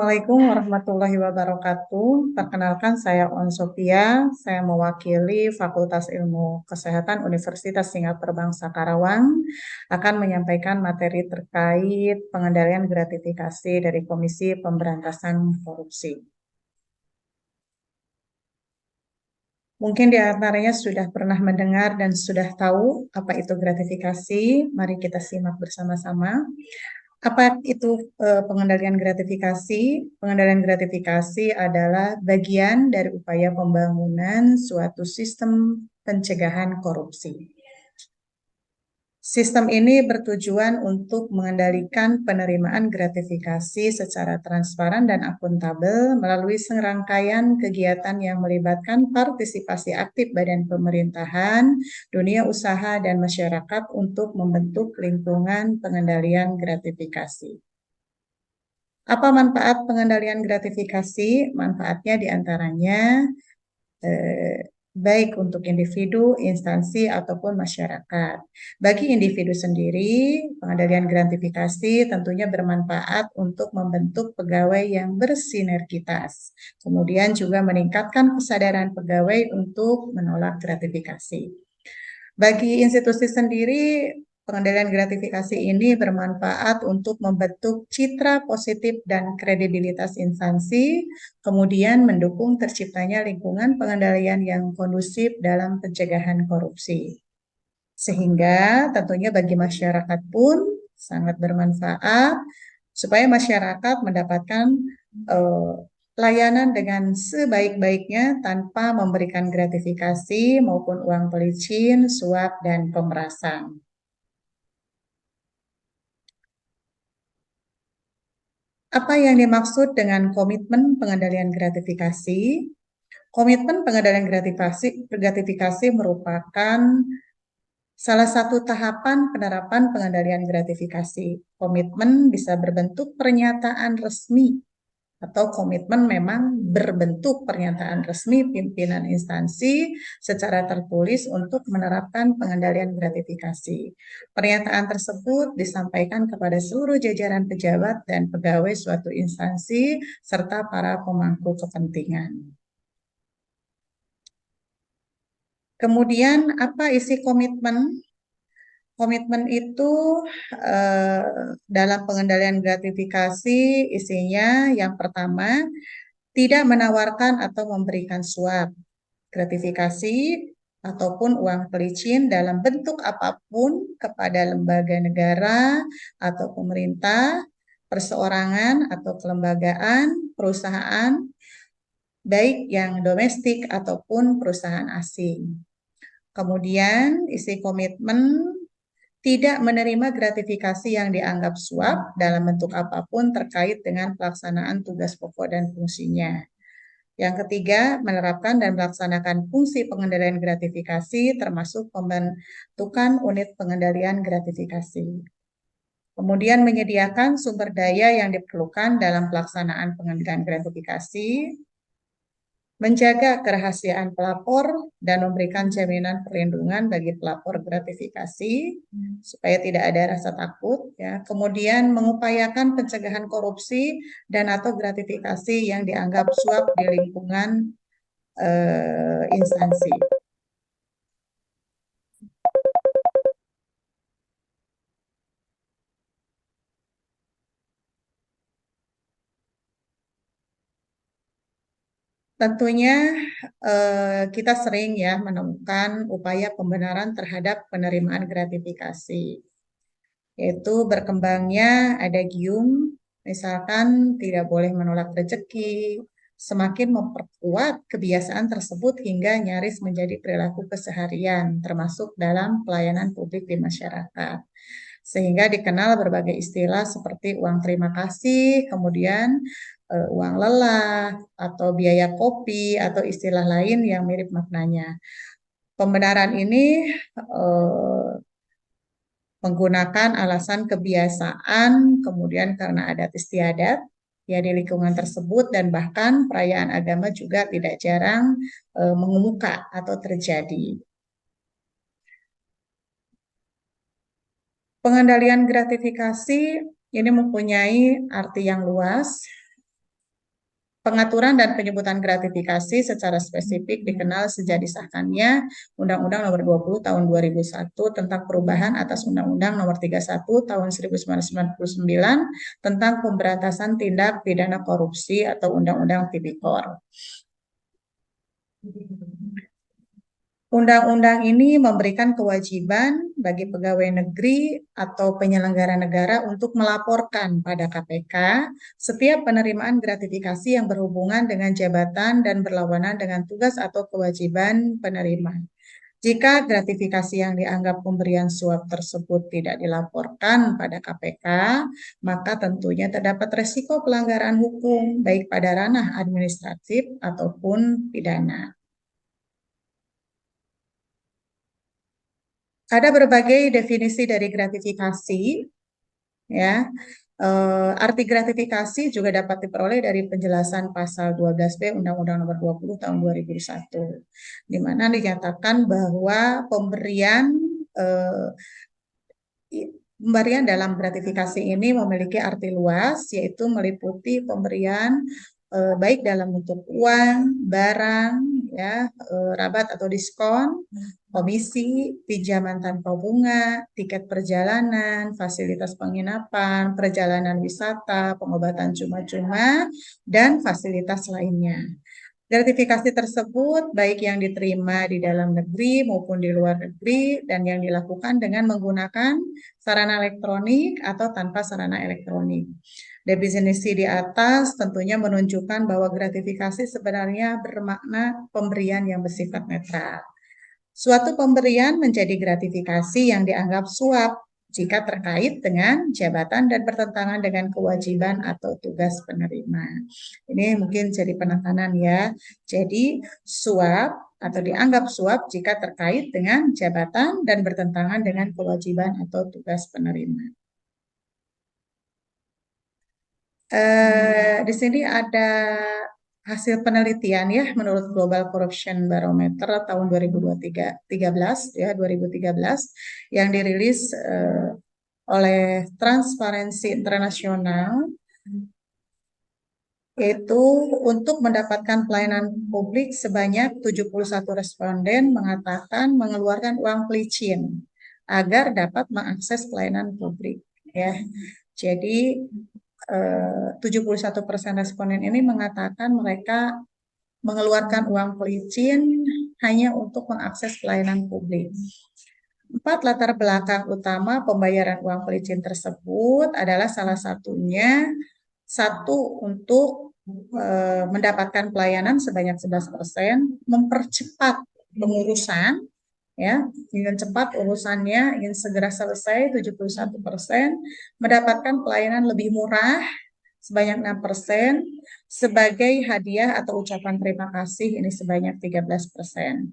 Assalamualaikum warahmatullahi wabarakatuh. Perkenalkan saya On Sophia, saya mewakili Fakultas Ilmu Kesehatan Universitas Singapura Bangsa Karawang, akan menyampaikan materi terkait pengendalian gratifikasi dari Komisi Pemberantasan Korupsi. Mungkin di antaranya sudah pernah mendengar dan sudah tahu apa itu gratifikasi. Mari kita simak bersama-sama. Apa itu pengendalian gratifikasi? Pengendalian gratifikasi adalah bagian dari upaya pembangunan suatu sistem pencegahan korupsi. Sistem ini bertujuan untuk mengendalikan penerimaan gratifikasi secara transparan dan akuntabel melalui serangkaian kegiatan yang melibatkan partisipasi aktif badan pemerintahan, dunia usaha, dan masyarakat untuk membentuk lingkungan pengendalian gratifikasi. Apa manfaat pengendalian gratifikasi? Manfaatnya diantaranya baik untuk individu, instansi, ataupun masyarakat. Bagi individu sendiri, pengendalian gratifikasi tentunya bermanfaat untuk membentuk pegawai yang bersinergitas. Kemudian juga meningkatkan kesadaran pegawai untuk menolak gratifikasi. Bagi institusi sendiri, pengendalian gratifikasi ini bermanfaat untuk membentuk citra positif dan kredibilitas instansi, kemudian mendukung terciptanya lingkungan pengendalian yang kondusif dalam pencegahan korupsi. Sehingga tentunya bagi masyarakat pun sangat bermanfaat supaya masyarakat mendapatkan layanan dengan sebaik-baiknya tanpa memberikan gratifikasi maupun uang pelicin, suap, dan pemerasan. Apa yang dimaksud dengan komitmen pengendalian gratifikasi? Komitmen pengendalian gratifikasi merupakan salah satu tahapan penerapan pengendalian gratifikasi. Komitmen bisa berbentuk pernyataan resmi atau komitmen memang berbentuk pernyataan resmi pimpinan instansi secara tertulis untuk menerapkan pengendalian gratifikasi. Pernyataan tersebut disampaikan kepada seluruh jajaran pejabat dan pegawai suatu instansi serta para pemangku kepentingan. Kemudian apa isi komitmen? Komitmen itu dalam pengendalian gratifikasi isinya yang pertama, tidak menawarkan atau memberikan suap, gratifikasi, ataupun uang pelicin dalam bentuk apapun kepada lembaga negara atau pemerintah, perseorangan atau kelembagaan, perusahaan, baik yang domestik ataupun perusahaan asing. Kemudian isi komitmen tidak menerima gratifikasi yang dianggap suap dalam bentuk apapun terkait dengan pelaksanaan tugas pokok dan fungsinya. Yang ketiga, menerapkan dan melaksanakan fungsi pengendalian gratifikasi termasuk pembentukan unit pengendalian gratifikasi. Kemudian menyediakan sumber daya yang diperlukan dalam pelaksanaan pengendalian gratifikasi, menjaga kerahasiaan pelapor dan memberikan jaminan perlindungan bagi pelapor gratifikasi supaya tidak ada rasa takut ya. Kemudian mengupayakan pencegahan korupsi dan atau gratifikasi yang dianggap suap di lingkungan instansi. Tentunya kita sering ya menemukan upaya pembenaran terhadap penerimaan gratifikasi, yaitu berkembangnya adagium, misalkan tidak boleh menolak rezeki, semakin memperkuat kebiasaan tersebut hingga nyaris menjadi perilaku keseharian, termasuk dalam pelayanan publik di masyarakat. Sehingga dikenal berbagai istilah seperti uang terima kasih, kemudian uang lelah, atau biaya kopi, atau istilah lain yang mirip maknanya. Pembenaran ini menggunakan alasan kebiasaan, kemudian karena adat istiadat ya di lingkungan tersebut, dan bahkan perayaan agama juga tidak jarang mengemuka atau terjadi. Pengendalian gratifikasi ini mempunyai arti yang luas, Pengaturan dan penyebutan gratifikasi secara spesifik dikenal sejak disahkannya Undang-Undang Nomor 20 Tahun 2001 tentang perubahan atas Undang-Undang Nomor 31 Tahun 1999 tentang pemberantasan tindak pidana korupsi atau Undang-Undang Tipikor. Undang-undang ini memberikan kewajiban bagi pegawai negeri atau penyelenggara negara untuk melaporkan pada KPK setiap penerimaan gratifikasi yang berhubungan dengan jabatan dan berlawanan dengan tugas atau kewajiban penerima. Jika gratifikasi yang dianggap pemberian suap tersebut tidak dilaporkan pada KPK, maka tentunya terdapat resiko pelanggaran hukum baik pada ranah administratif ataupun pidana. Ada berbagai definisi dari gratifikasi, ya. Arti gratifikasi juga dapat diperoleh dari penjelasan pasal 12B Undang-Undang Nomor 20 Tahun 2001, di mana dinyatakan bahwa pemberian dalam gratifikasi ini memiliki arti luas, yaitu meliputi pemberian baik dalam bentuk uang, barang, ya, rabat atau diskon, komisi, pinjaman tanpa bunga, tiket perjalanan, fasilitas penginapan, perjalanan wisata, pengobatan cuma-cuma, dan fasilitas lainnya. Gratifikasi tersebut baik yang diterima di dalam negeri maupun di luar negeri dan yang dilakukan dengan menggunakan sarana elektronik atau tanpa sarana elektronik. Definisi di atas tentunya menunjukkan bahwa gratifikasi sebenarnya bermakna pemberian yang bersifat netral. Suatu pemberian menjadi gratifikasi yang dianggap suap jika terkait dengan jabatan dan bertentangan dengan kewajiban atau tugas penerima. Ini mungkin jadi penekanan ya. Jadi suap atau dianggap suap jika terkait dengan jabatan dan bertentangan dengan kewajiban atau tugas penerima. Di sini ada hasil penelitian ya menurut Global Corruption Barometer tahun 2013 yang dirilis oleh Transparency International, yaitu untuk mendapatkan pelayanan publik sebanyak 71 responden mengatakan mengeluarkan uang pelicin agar dapat mengakses pelayanan publik ya. Jadi 71% responden ini mengatakan mereka mengeluarkan uang pelicin hanya untuk mengakses pelayanan publik. 4 latar belakang utama pembayaran uang pelicin tersebut adalah salah satunya, satu, untuk mendapatkan pelayanan sebanyak 11%, mempercepat pengurusan, ya, ingin cepat urusannya, ingin segera selesai 71%, mendapatkan pelayanan lebih murah sebanyak 6%, sebagai hadiah atau ucapan terima kasih ini sebanyak 13%.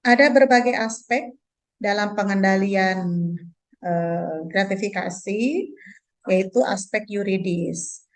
Ada berbagai aspek dalam pengendalian gratifikasi, yaitu aspek yuridis.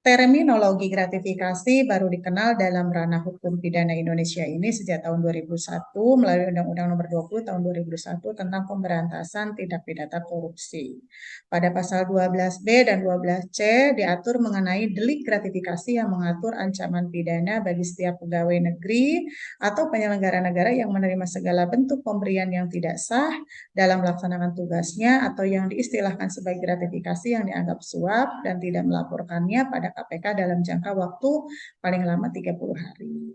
Terminologi gratifikasi baru dikenal dalam ranah hukum pidana Indonesia ini sejak tahun 2001 melalui Undang-Undang Nomor 20 Tahun 2001 tentang pemberantasan tindak pidana korupsi. Pada pasal 12B dan 12C diatur mengenai delik gratifikasi yang mengatur ancaman pidana bagi setiap pegawai negeri atau penyelenggara negara yang menerima segala bentuk pemberian yang tidak sah dalam melaksanakan tugasnya atau yang diistilahkan sebagai gratifikasi yang dianggap suap dan tidak melaporkannya pada KPK dalam jangka waktu paling lama 30 hari.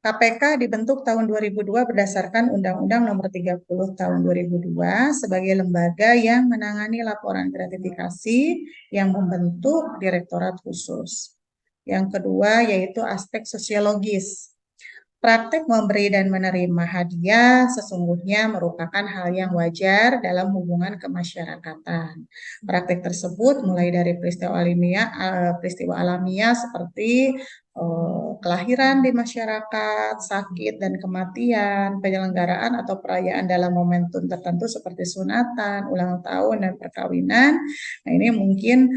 KPK dibentuk tahun 2002 berdasarkan Undang-Undang Nomor 30 Tahun 2002 sebagai lembaga yang menangani laporan gratifikasi yang membentuk direktorat khusus. Yang kedua yaitu aspek sosiologis. Praktek memberi dan menerima hadiah sesungguhnya merupakan hal yang wajar dalam hubungan kemasyarakatan. Praktek tersebut mulai dari peristiwa alamiah seperti kelahiran di masyarakat, sakit dan kematian, penyelenggaraan atau perayaan dalam momentum tertentu seperti sunatan, ulang tahun, dan perkawinan. Nah, ini mungkin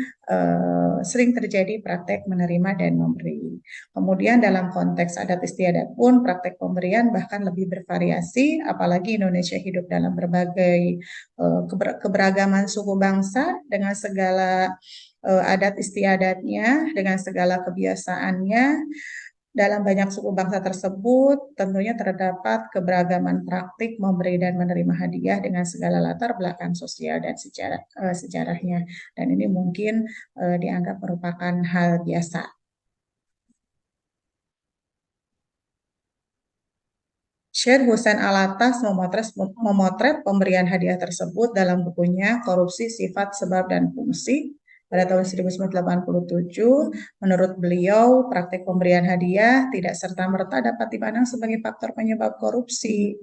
sering terjadi praktek menerima dan memberi. Kemudian dalam konteks adat istiadat pun praktek pemberian bahkan lebih bervariasi, apalagi Indonesia hidup dalam berbagai keberagaman suku bangsa dengan segala adat istiadatnya, dengan segala kebiasaannya. Dalam banyak suku bangsa tersebut, tentunya terdapat keberagaman praktik memberi dan menerima hadiah dengan segala latar belakang sosial dan sejarahnya. Dan ini mungkin dianggap merupakan hal biasa. Syed Hussein Alatas memotret pemberian hadiah tersebut dalam bukunya Korupsi, Sifat, Sebab, dan Fungsi pada tahun 1987. Menurut beliau, praktek pemberian hadiah tidak serta-merta dapat dipandang sebagai faktor penyebab korupsi.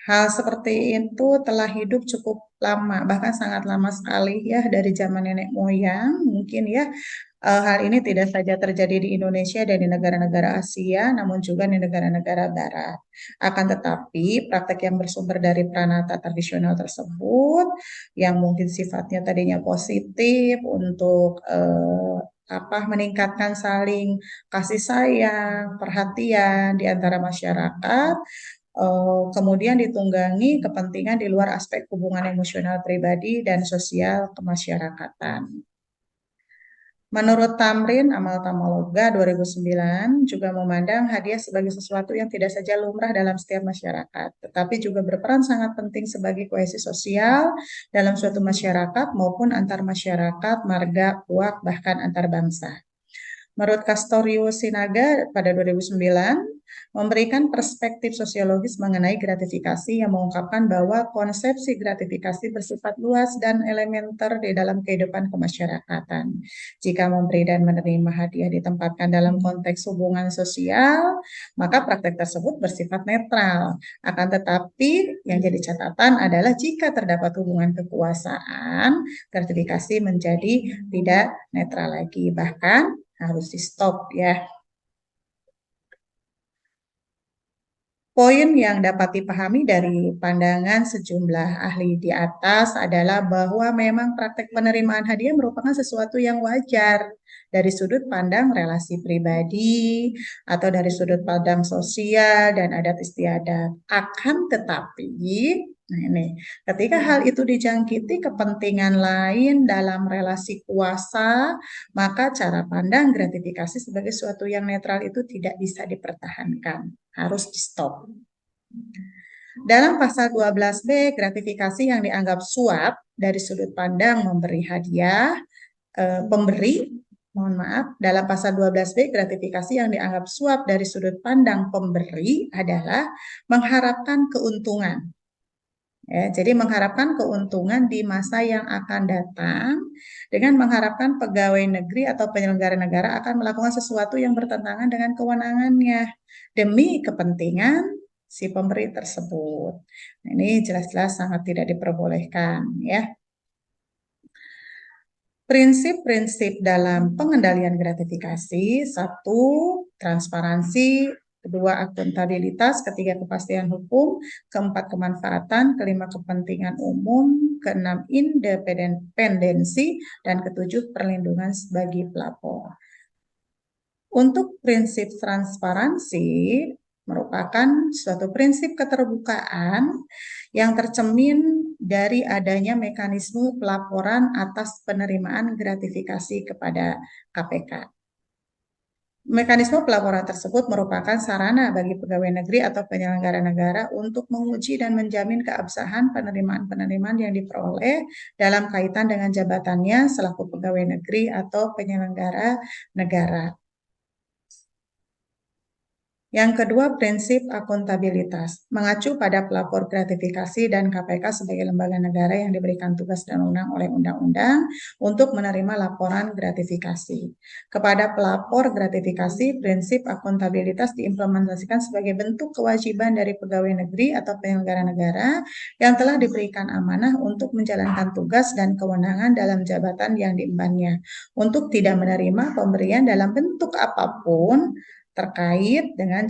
Hal seperti itu telah hidup cukup lama, bahkan sangat lama sekali ya, dari zaman nenek moyang mungkin ya. Hal ini tidak saja terjadi di Indonesia dan di negara-negara Asia, namun juga di negara-negara Barat. Akan tetapi, praktek yang bersumber dari pranata tradisional tersebut, yang mungkin sifatnya tadinya positif untuk meningkatkan saling kasih sayang, perhatian di antara masyarakat, kemudian ditunggangi kepentingan di luar aspek hubungan emosional pribadi dan sosial kemasyarakatan. Menurut Tamrin Amal Tamaloga 2009 juga memandang hadiah sebagai sesuatu yang tidak saja lumrah dalam setiap masyarakat, tetapi juga berperan sangat penting sebagai kohesi sosial dalam suatu masyarakat maupun antar masyarakat, marga, puak, bahkan antar bangsa. Menurut Castorius Sinaga pada 2009, memberikan perspektif sosiologis mengenai gratifikasi yang mengungkapkan bahwa konsepsi gratifikasi bersifat luas dan elementer di dalam kehidupan kemasyarakatan. Jika memberi dan menerima hadiah ditempatkan dalam konteks hubungan sosial, maka praktek tersebut bersifat netral. Akan tetapi, yang jadi catatan adalah jika terdapat hubungan kekuasaan, gratifikasi menjadi tidak netral lagi. Bahkan harus di stop ya. Poin yang dapat dipahami dari pandangan sejumlah ahli di atas adalah bahwa memang praktek penerimaan hadiah merupakan sesuatu yang wajar dari sudut pandang relasi pribadi atau dari sudut pandang sosial dan adat istiadat. Akan tetapi, nah ini, ketika hal itu dijangkiti kepentingan lain dalam relasi kuasa, maka cara pandang gratifikasi sebagai sesuatu yang netral itu tidak bisa dipertahankan, harus di stop. Dalam pasal 12B, gratifikasi yang dianggap suap dari sudut pandang memberi hadiah, dalam pasal 12B, gratifikasi yang dianggap suap dari sudut pandang pemberi adalah mengharapkan keuntungan. Ya, jadi mengharapkan keuntungan di masa yang akan datang dengan mengharapkan pegawai negeri atau penyelenggara negara akan melakukan sesuatu yang bertentangan dengan kewenangannya demi kepentingan si pemberi tersebut. Nah, ini jelas-jelas sangat tidak diperbolehkan ya. Prinsip-prinsip dalam pengendalian gratifikasi: 1. Transparansi, 2. Akuntabilitas, 3. Kepastian hukum, 4. Kemanfaatan, 5. Kepentingan umum, 6. Independensi, dan 7. Perlindungan bagi pelapor. Untuk prinsip transparansi merupakan suatu prinsip keterbukaan yang tercermin dari adanya mekanisme pelaporan atas penerimaan gratifikasi kepada KPK. Mekanisme pelaporan tersebut merupakan sarana bagi pegawai negeri atau penyelenggara negara untuk menguji dan menjamin keabsahan penerimaan-penerimaan yang diperoleh dalam kaitan dengan jabatannya selaku pegawai negeri atau penyelenggara negara. Yang kedua, prinsip akuntabilitas. Mengacu pada pelapor gratifikasi dan KPK sebagai lembaga negara yang diberikan tugas dan wewenang oleh undang-undang untuk menerima laporan gratifikasi. Kepada pelapor gratifikasi, prinsip akuntabilitas diimplementasikan sebagai bentuk kewajiban dari pegawai negeri atau penyelenggara negara yang telah diberikan amanah untuk menjalankan tugas dan kewenangan dalam jabatan yang diembannya, untuk tidak menerima pemberian dalam bentuk apapun terkait dengan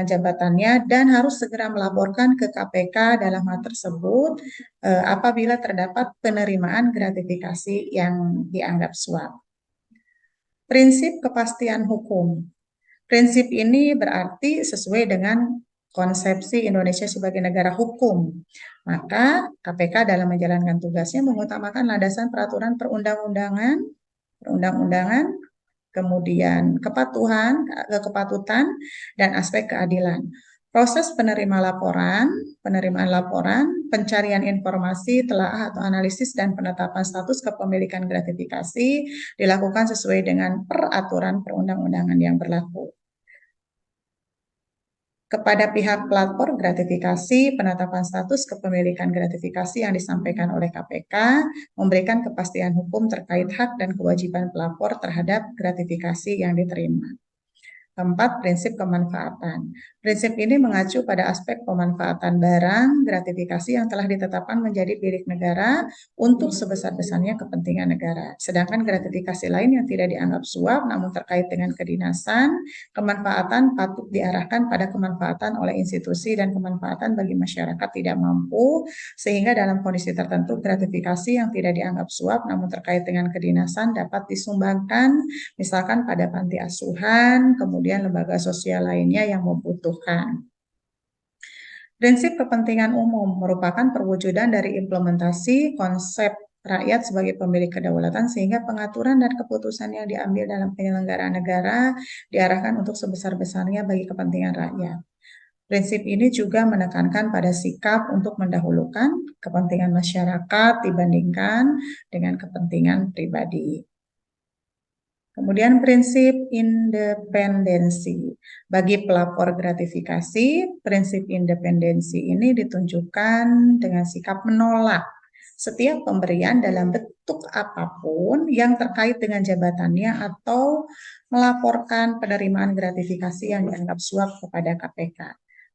jabatannya dan harus segera melaporkan ke KPK dalam hal tersebut apabila terdapat penerimaan gratifikasi yang dianggap suap. Prinsip kepastian hukum. Prinsip ini berarti sesuai dengan konsepsi Indonesia sebagai negara hukum. Maka KPK dalam menjalankan tugasnya mengutamakan landasan peraturan perundang-undangan, kemudian kepatutan, dan aspek keadilan. Proses penerimaan laporan, pencarian informasi, telaah atau analisis, dan penetapan status kepemilikan gratifikasi dilakukan sesuai dengan peraturan perundang-undangan yang berlaku. Kepada pihak pelapor gratifikasi, penetapan status kepemilikan gratifikasi yang disampaikan oleh KPK memberikan kepastian hukum terkait hak dan kewajiban pelapor terhadap gratifikasi yang diterima. Keempat, prinsip kemanfaatan. Prinsip ini mengacu pada aspek pemanfaatan barang gratifikasi yang telah ditetapkan menjadi milik negara untuk sebesar-besarnya kepentingan negara. Sedangkan gratifikasi lain yang tidak dianggap suap namun terkait dengan kedinasan, kemanfaatan patut diarahkan pada kemanfaatan oleh institusi dan kemanfaatan bagi masyarakat tidak mampu, sehingga dalam kondisi tertentu gratifikasi yang tidak dianggap suap namun terkait dengan kedinasan dapat disumbangkan misalkan pada panti asuhan, kemudian lembaga sosial lainnya yang membutuhkan. Prinsip kepentingan umum merupakan perwujudan dari implementasi konsep rakyat sebagai pemilik kedaulatan sehingga pengaturan dan keputusan yang diambil dalam penyelenggaraan negara diarahkan untuk sebesar-besarnya bagi kepentingan rakyat. Prinsip ini juga menekankan pada sikap untuk mendahulukan kepentingan masyarakat dibandingkan dengan kepentingan pribadi. Kemudian prinsip independensi. Bagi pelapor gratifikasi, prinsip independensi ini ditunjukkan dengan sikap menolak setiap pemberian dalam bentuk apapun yang terkait dengan jabatannya atau melaporkan penerimaan gratifikasi yang dianggap suap kepada KPK.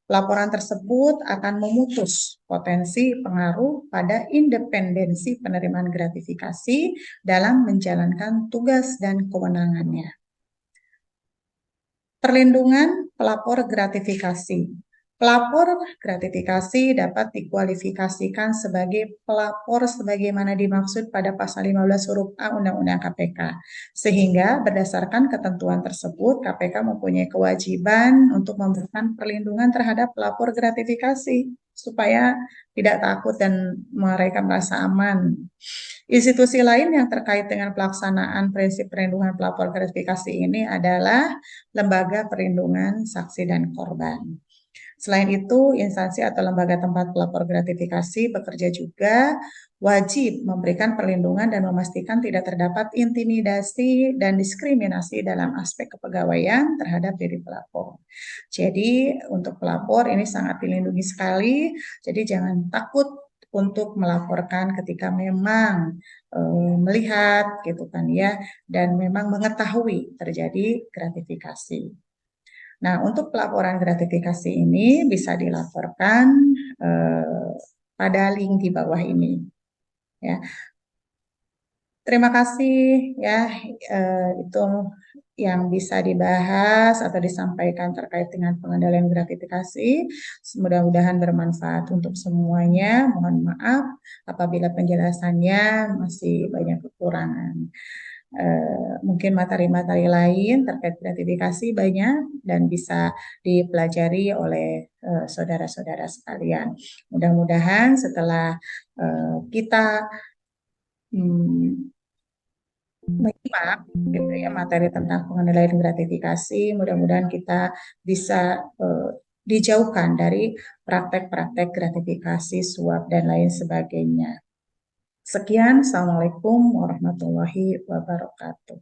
Laporan tersebut akan memutus potensi pengaruh pada independensi penerimaan gratifikasi dalam menjalankan tugas dan kewenangannya. Perlindungan pelapor gratifikasi. Pelapor gratifikasi dapat dikualifikasikan sebagai pelapor sebagaimana dimaksud pada pasal 15 huruf A Undang-Undang KPK. Sehingga berdasarkan ketentuan tersebut, KPK mempunyai kewajiban untuk memberikan perlindungan terhadap pelapor gratifikasi supaya tidak takut dan mereka merasa aman. Institusi lain yang terkait dengan pelaksanaan prinsip perlindungan pelapor gratifikasi ini adalah Lembaga Perlindungan Saksi dan Korban. Selain itu, instansi atau lembaga tempat pelapor gratifikasi bekerja juga wajib memberikan perlindungan dan memastikan tidak terdapat intimidasi dan diskriminasi dalam aspek kepegawaian terhadap diri pelapor. Jadi, untuk pelapor ini sangat dilindungi sekali, jadi jangan takut untuk melaporkan ketika memang melihat gitu kan ya, dan memang mengetahui terjadi gratifikasi. Nah, untuk pelaporan gratifikasi ini bisa dilaporkan pada link di bawah ini. Ya, terima kasih ya, itu yang bisa dibahas atau disampaikan terkait dengan pengendalian gratifikasi. Mudah-mudahan bermanfaat untuk semuanya. Mohon maaf apabila penjelasannya masih banyak kekurangan. Mungkin materi-materi lain terkait gratifikasi banyak dan bisa dipelajari oleh saudara-saudara sekalian. Mudah-mudahan setelah kita menyimak gitu ya materi tentang pengendalian gratifikasi, mudah-mudahan kita bisa dijauhkan dari praktek-praktek gratifikasi, suap, dan lain sebagainya. Sekian, Assalamualaikum warahmatullahi wabarakatuh.